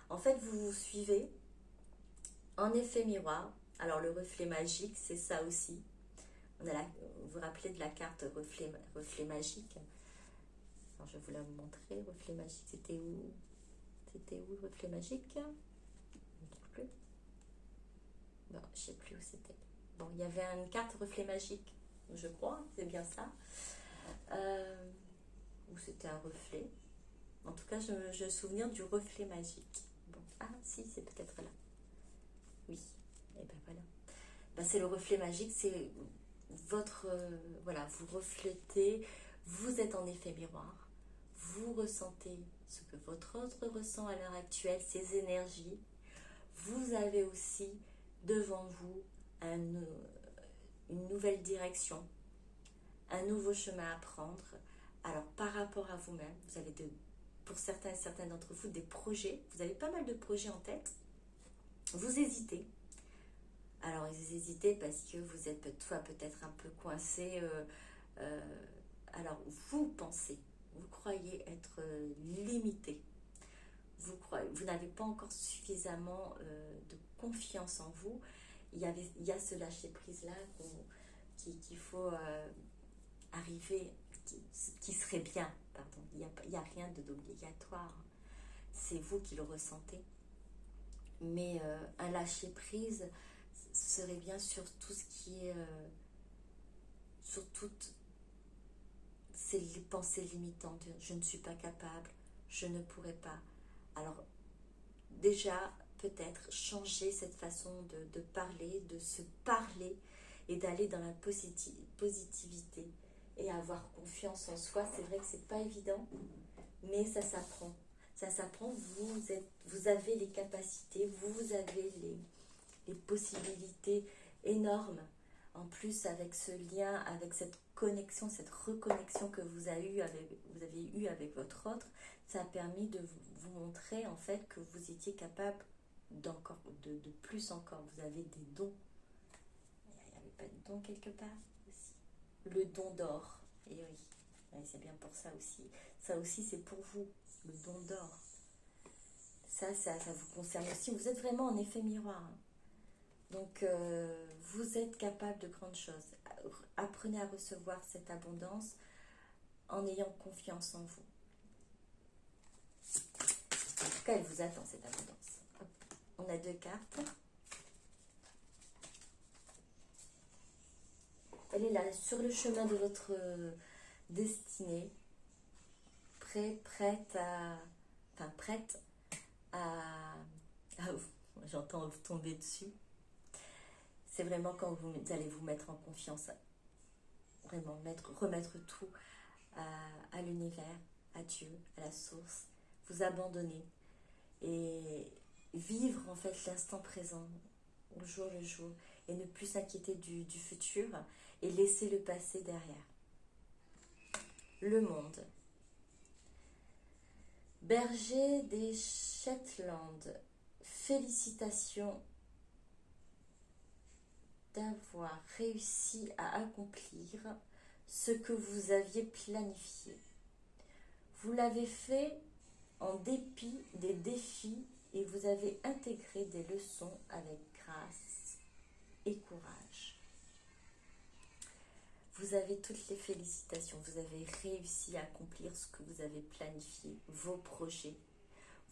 En fait, vous vous suivez en effet miroir. Alors le reflet magique, c'est ça aussi. Vous vous rappelez de la carte reflet magique. Alors je vais vous la montrer. Reflet magique, c'était où? C'était où le reflet magique? Je ne trouve plus. Bon, je ne sais plus où c'était. Bon, il y avait une carte reflet magique, je crois, c'est bien ça. Ou c'était un reflet. En tout cas, je me souviens du reflet magique. Bon, ah si, c'est peut-être là. Oui, et ben voilà. Ben, c'est le reflet magique, c'est votre... voilà, vous reflétez, vous êtes en effet miroir, vous ressentez ce que votre autre ressent à l'heure actuelle, ces énergies. Vous avez aussi devant vous une nouvelle direction, un nouveau chemin à prendre. Alors par rapport à vous-même, vous avez pour certains et certaines d'entre vous des projets, vous avez pas mal de projets en tête, vous hésitez. Alors vous hésitez parce que vous êtes peut-être un peu coincé, alors vous pensez, vous croyez être limité, vous n'avez pas encore suffisamment de confiance en vous. Il y a ce lâcher prise là qu'il faut arriver, qui serait bien, pardon, il n'y a rien d'obligatoire, c'est vous qui le ressentez, mais un lâcher prise serait bien sur tout ce qui est sur toutes ces pensées limitantes. Je ne suis pas capable, je ne pourrai pas. Alors déjà peut-être changer cette façon de parler, de se parler, et d'aller dans la positivité et avoir confiance en soi. C'est vrai que c'est pas évident, mais ça s'apprend. Ça s'apprend, vous avez les capacités, vous avez les possibilités énormes. En plus, avec ce lien, avec cette connexion, cette reconnexion que vous avez eue avec votre autre, ça a permis de vous montrer en fait que vous étiez capable de plus encore. Vous avez des dons. Il n'y avait pas de don quelque part aussi. Le don d'or. Et oui, c'est bien pour ça aussi. Ça aussi, c'est pour vous, le don d'or. Ça vous concerne aussi. Vous êtes vraiment en effet miroir. Donc, vous êtes capable de grandes choses. Apprenez à recevoir cette abondance en ayant confiance en vous. En tout cas, elle vous attend, cette abondance. Hop. On a 2 cartes. Elle est là, sur le chemin de votre destinée, prête à j'entends vous tomber dessus. C'est vraiment quand vous allez vous mettre en confiance, vraiment remettre tout à l'univers, à Dieu, à la source, vous abandonner et vivre en fait l'instant présent, au jour le jour, et ne plus s'inquiéter du futur et laisser le passé derrière. Le monde. Berger des Shetland, félicitations d'avoir réussi à accomplir ce que vous aviez planifié. Vous l'avez fait en dépit des défis et vous avez intégré des leçons avec grâce et courage. Vous avez toutes les félicitations, vous avez réussi à accomplir ce que vous avez planifié, vos projets.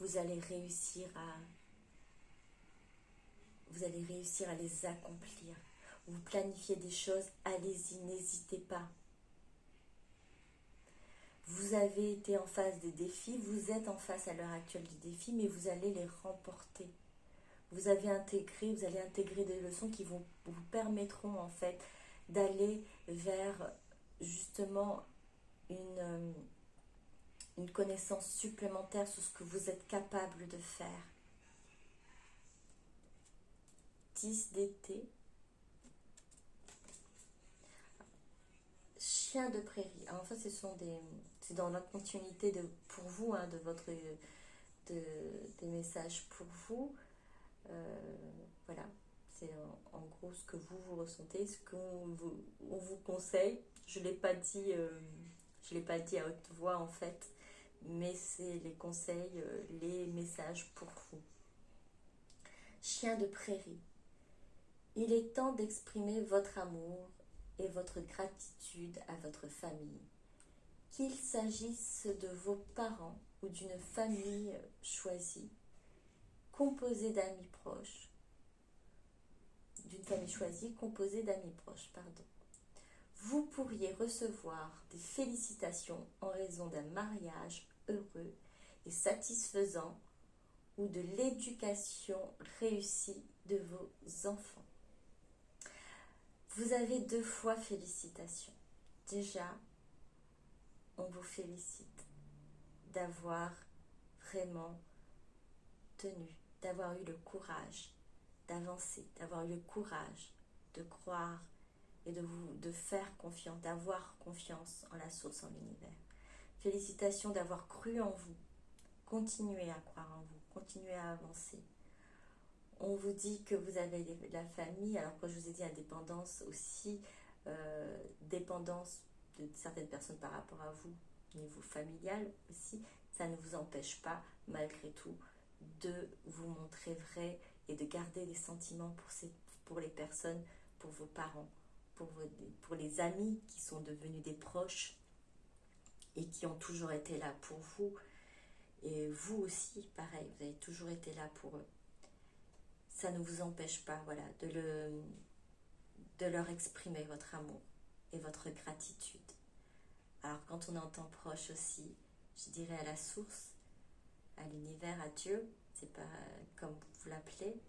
Vous allez réussir à les accomplir. Vous planifiez des choses, allez-y, n'hésitez pas. Vous avez été en face des défis, vous êtes en face à l'heure actuelle du défi, mais vous allez les remporter. Vous allez intégrer des leçons qui vous permettront en fait d'aller vers justement une une connaissance supplémentaire sur ce que vous êtes capable de faire. 10 d'été. Chien de prairie. Alors, en fait, c'est dans la continuité pour vous, hein, des messages pour vous. Voilà, c'est en gros ce que vous ressentez, ce on vous conseille. Je l'ai pas dit, je l'ai pas dit à haute voix en fait, mais c'est les conseils, les messages pour vous. Chien de prairie. Il est temps d'exprimer votre amour et votre gratitude à votre famille. Qu'il s'agisse de vos parents ou d'une famille choisie, composée d'amis proches, vous pourriez recevoir des félicitations en raison d'un mariage heureux et satisfaisant ou de l'éducation réussie de vos enfants. Vous avez 2 fois félicitations. Déjà, on vous félicite d'avoir vraiment tenu, d'avoir eu le courage d'avancer, d'avoir eu le courage de croire et de faire confiance, d'avoir confiance en la source, en l'univers. Félicitations d'avoir cru en vous. Continuez à croire en vous, continuez à avancer. On vous dit que vous avez la famille, alors quand je vous ai dit indépendance aussi, dépendance de certaines personnes par rapport à vous, au niveau familial aussi, ça ne vous empêche pas, malgré tout, de vous montrer vrai et de garder des sentiments pour les personnes, pour vos parents, pour les amis qui sont devenus des proches et qui ont toujours été là pour vous. Et vous aussi, pareil, vous avez toujours été là pour eux. Ça ne vous empêche pas, voilà, de leur exprimer votre amour et votre gratitude. Alors quand on entend proche aussi, je dirais à la source, à l'univers, à Dieu, c'est pas comme vous l'appelez,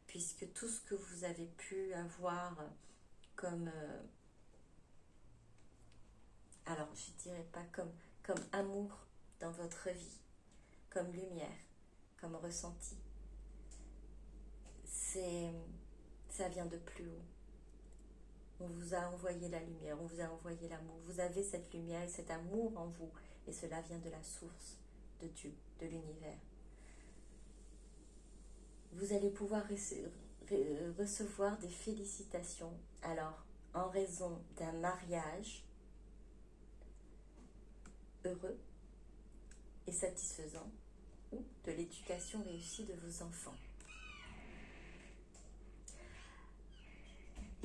puisque tout ce que vous avez pu avoir comme, alors je dirais pas comme amour dans votre vie, comme lumière, comme ressenti, ça vient de plus haut. On vous a envoyé la lumière, on vous a envoyé l'amour. Vous avez cette lumière et cet amour en vous. Et cela vient de la source, de Dieu, de l'univers. Vous allez pouvoir recevoir des félicitations. Alors, en raison d'un mariage heureux et satisfaisant ou de l'éducation réussie de vos enfants.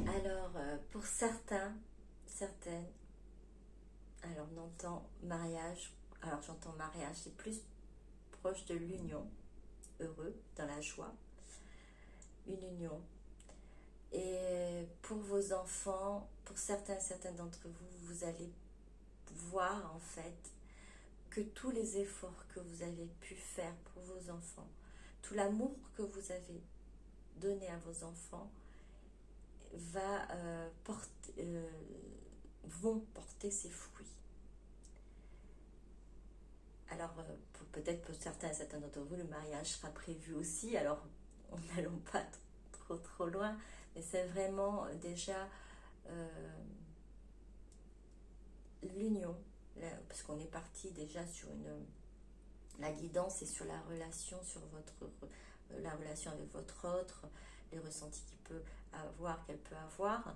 Alors, pour certaines, alors on entend mariage, alors j'entends mariage, c'est plus proche de l'union, heureux, dans la joie, une union. Et pour vos enfants, pour certains d'entre vous, vous allez voir en fait que tous les efforts que vous avez pu faire pour vos enfants, tout l'amour que vous avez donné à vos enfants, vont porter ses fruits. Alors, peut-être pour certains d'entre vous, le mariage sera prévu aussi, alors n'allons pas trop loin, mais c'est vraiment déjà l'union, parce qu'on est parti déjà sur la guidance et sur la relation, la relation avec votre autre, les ressentis qu'elle peut avoir.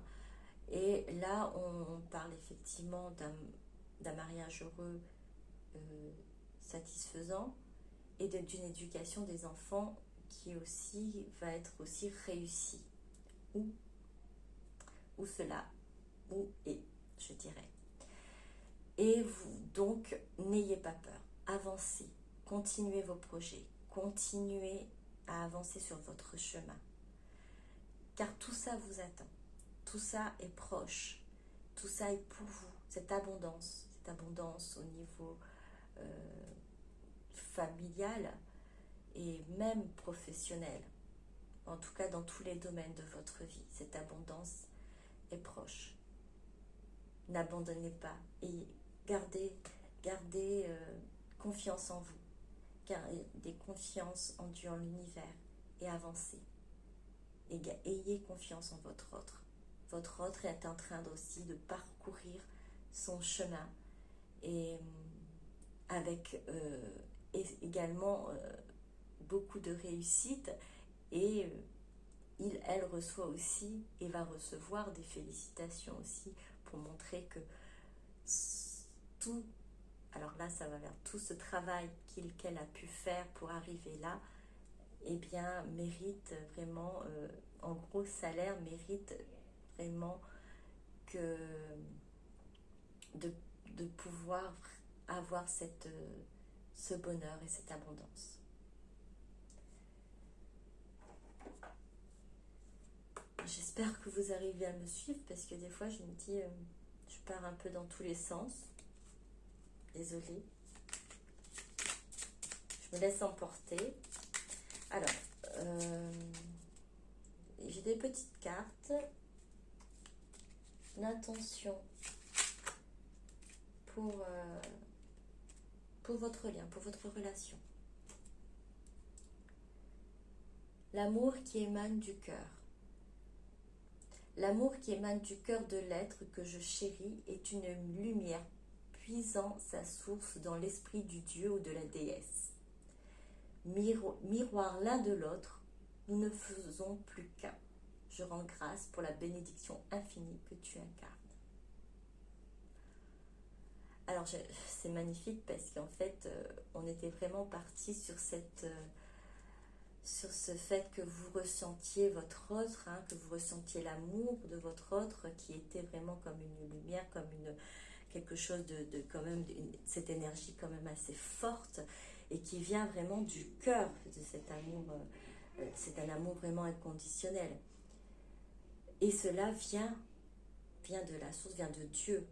Et là, on parle effectivement d'un mariage heureux, satisfaisant, et d'une éducation des enfants qui aussi va être aussi réussie. Ou je dirais. Et vous, donc, n'ayez pas peur. Avancez, continuez vos projets, continuez à avancer sur votre chemin. Car tout ça vous attend. Tout ça est proche. Tout ça est pour vous. Cette abondance au niveau familial et même professionnel. En tout cas, dans tous les domaines de votre vie, cette abondance est proche. N'abandonnez pas et Gardez confiance en vous. Gardez confiance en Dieu, en l'univers, et avancez. Et ayez confiance en votre autre. Votre autre est en train aussi de parcourir son chemin, et avec également beaucoup de réussite, et elle reçoit aussi et va recevoir des félicitations aussi, pour montrer que tout, alors là ça va vers tout ce travail qu'elle a pu faire pour arriver là, eh bien mérite vraiment, en gros salaire, mérite vraiment que de pouvoir avoir ce bonheur et cette abondance. J'espère que vous arrivez à me suivre, parce que des fois je me dis, je pars un peu dans tous les sens. Désolée. Je me laisse emporter. Alors, j'ai des petites cartes. L'intention pour votre lien, pour votre relation. L'amour qui émane du cœur. L'amour qui émane du cœur de l'être que je chéris est une lumière puisant sa source dans l'esprit du Dieu ou de la déesse. Miroir l'un de l'autre, nous ne faisons plus qu'un. Je rends grâce pour la bénédiction infinie que tu incarnes. Alors c'est magnifique, parce qu'en fait on était vraiment parti sur ce fait que vous ressentiez votre autre, que vous ressentiez l'amour de votre autre, qui était vraiment comme une lumière, comme quelque chose de quand même, cette énergie quand même assez forte, et qui vient vraiment du cœur de cet amour. C'est un amour vraiment inconditionnel, et cela vient de la source, vient de Dieu.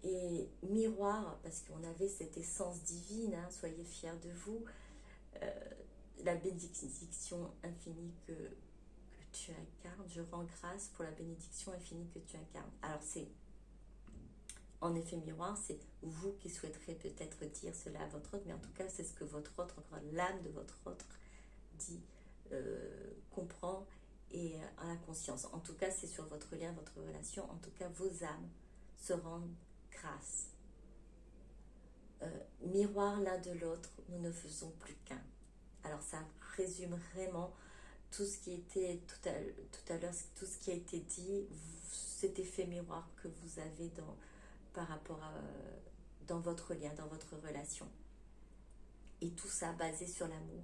Et miroir, parce qu'on avait cette essence divine, soyez fiers de vous, la bénédiction infinie que tu incarnes, je rends grâce pour la bénédiction infinie que tu incarnes. Alors c'est, en effet miroir, c'est vous qui souhaiterez peut-être dire cela à votre autre, mais en tout cas c'est ce que votre autre, encore l'âme de votre autre dit, comprend et a la conscience. En tout cas c'est sur votre lien, votre relation, en tout cas vos âmes se rendent grâce. Miroir l'un de l'autre, nous ne faisons plus qu'un. Alors ça résume vraiment tout ce qui était tout à l'heure, tout ce qui a été dit, cet effet miroir que vous avez par rapport à dans votre lien, dans votre relation. Et tout ça basé sur l'amour.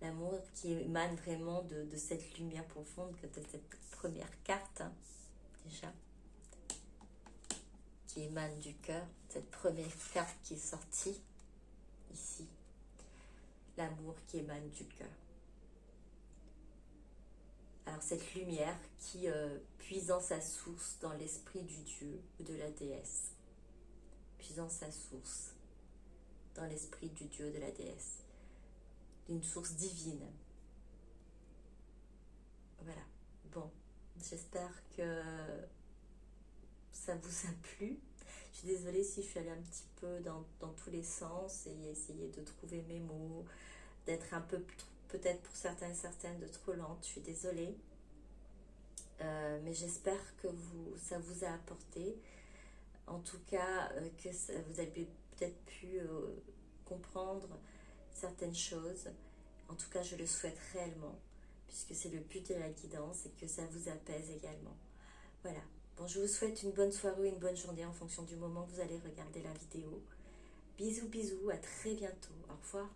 L'amour qui émane vraiment de cette lumière profonde, de cette première carte, déjà, qui émane du cœur, cette première carte qui est sortie ici. L'amour qui émane du cœur. Alors cette lumière qui, puisant sa source dans l'esprit du Dieu ou de la déesse, puisant sa source dans l'esprit du Dieu ou de la déesse, d'une source divine. Voilà. Bon, j'espère que ça vous a plu. Je suis désolée si je suis allée un petit peu dans tous les sens et essayer de trouver mes mots, d'être un peu, peut-être pour certains et certaines, de trop lente. Je suis désolée. Mais j'espère que ça vous a apporté. En tout cas, que vous avez peut-être pu comprendre certaines choses. En tout cas, je le souhaite réellement, puisque c'est le but de la guidance, et que ça vous apaise également. Voilà. Bon, je vous souhaite une bonne soirée ou une bonne journée en fonction du moment que vous allez regarder la vidéo. Bisous, bisous, à très bientôt. Au revoir.